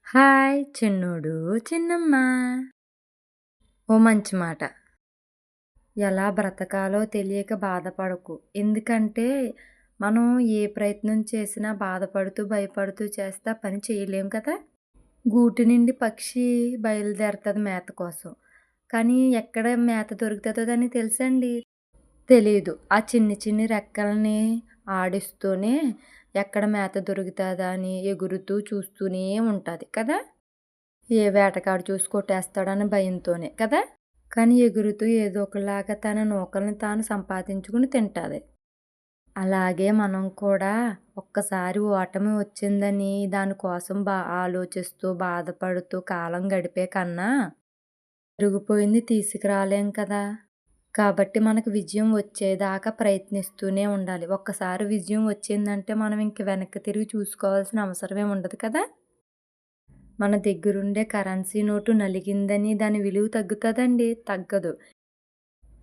Hi చిన్నోడు చిన్నమ్మ. ఓ మంచి మాట. ఎలా బ్రతకాలో తెలియక బాధపడకు. ఎందుకంటే మనం ఏ ప్రయత్నం చేసినా బాధపడుతూ, భయపడుతూ చేస్తే ఆ పని చేయలేం కదా! గూటి నుండి పక్షి బయలుదేరతది మేత కోసం. కానీ ఎక్కడ మేత దొరుకుతదో దానికి తెలుసండి? తెలీదు. ఆ చిన్ని చిన్ని రెక్కల్ని ఆడిస్తూనే ఎక్కడ మేత దొరుకుతదా అని ఎగురుతూ చూస్తూనే ఉంటది కదా! ఏ వేటగాడు చూసి కొట్టేస్తాడని భయంతోనే కదా! కానీ ఎగురుతూ ఏదో ఒకలాగా తన నూకల్ని తాను సంపాదించుకుని తింటాది. అలాగే మనం కూడా ఒక్కసారి ఓటమి వచ్చిందని దానికోసం ఆలోచిస్తూ, బాధపడుతూ కాలం గడిపే కన్నా జరిగిపోయింది తీసుకురాలేం కదా! కాబట్టి మనకు విజయం వచ్చేదాకా ప్రయత్నిస్తూనే ఉండాలి. ఒక్కసారి విజయం వచ్చిందంటే మనం ఇంక వెనక్కి తిరిగి చూసుకోవాల్సిన అవసరమే ఉండదు కదా! మన దగ్గరుండే కరెన్సీ నోటు నలిగిందని దాని విలువ తగ్గుతదండి? తగ్గదు.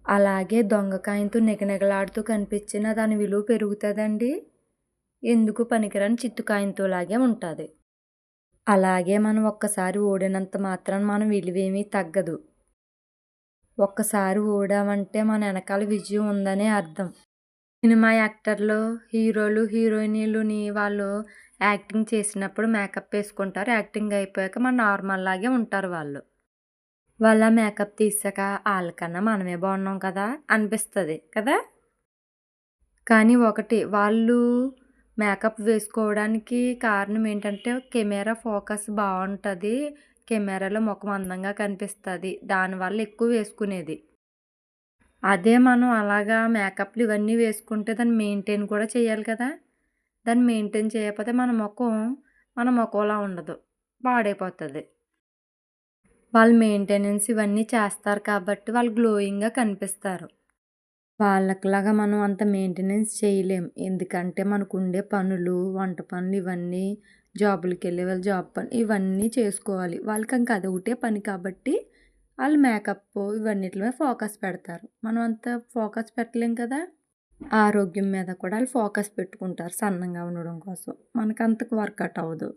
అలాగే దొంగ కాయంతో నిగనిగలాడుతూ కనిపించినా దాని విలువ పెరుగుతదండి? ఎందుకు పనికిరాని చిత్తు కాయంతోలాగే ఉంటాది. అలాగే మనం ఒక్కసారి ఓడినంత మాత్రాన మన విలువేమీ తగ్గదు. ఒక్కసారి ఓడామంటే మన ఎనకాల విజయం ఉందనే అర్థం. సినిమా యాక్టర్లు, హీరోలు, హీరోయిన్‌లుని వాళ్ళు యాక్టింగ్ చేసినప్పుడు మేకప్ ఏసుకుంటారు. యాక్టింగ్ అయిపోయాక నార్మల్ లాగే ఉంటారు వాళ్ళు. వాళ్ళ మేకప్ తీసాక ఆళ్ళకన్నా మనమే బాగున్నాం కదా! అనిపిస్తది కదా! కానీ ఒకటి వాళ్ళు మేకప్ వేసుకోవడానికి కారణం ఏంటంటే కెమెరా ఫోకస్ బావుంటది. కెమెరాలో మొఖం అందంగా కనిపిస్తది. దానివల్ల ఎక్కువ వేసుకునేది. అదే మనం అలాగా మేకప్‌లు ఇవన్నీ వేసుకుంటే దాన్ని మెయింటైన్ కూడా చేయాలి కదా! దాన్ని మెయింటైన్ చేయకపోతే మన మొఖంలా ఉండదు. పాడైపోతది. వాళ్ళు మెయింటెనెన్స్ ఇవన్నీ చేస్తారు కాబట్టి వాళ్ళు గ్లోయింగ్‌గా కనిపిస్తారు. వాళ్ళకిలాగా మనం అంత మెయింటెనెన్స్ చేయలేం. ఎందుకంటే మనకుండే పనులు, వంట పనులు ఇవన్నీ జాబులకెళ్ళే వాళ్ళు జాబ్ పని ఇవన్నీ చేసుకోవాలి. వాళ్ళకి ఇంక అదొకటే పని కాబట్టి ఆళ్ళు మేకప్పు ఇవన్నిటి మీద ఫోకస్ పెడతారు. మనం అంత ఫోకస్ పెట్టలేం కదా! ఆరోగ్యం మీద కూడా ఆళ్ళు ఫోకస్ పెట్టుకుంటారు సన్నంగా ఉండడం కోసం. మనకంతకు వర్కౌట్ అవ్వదు.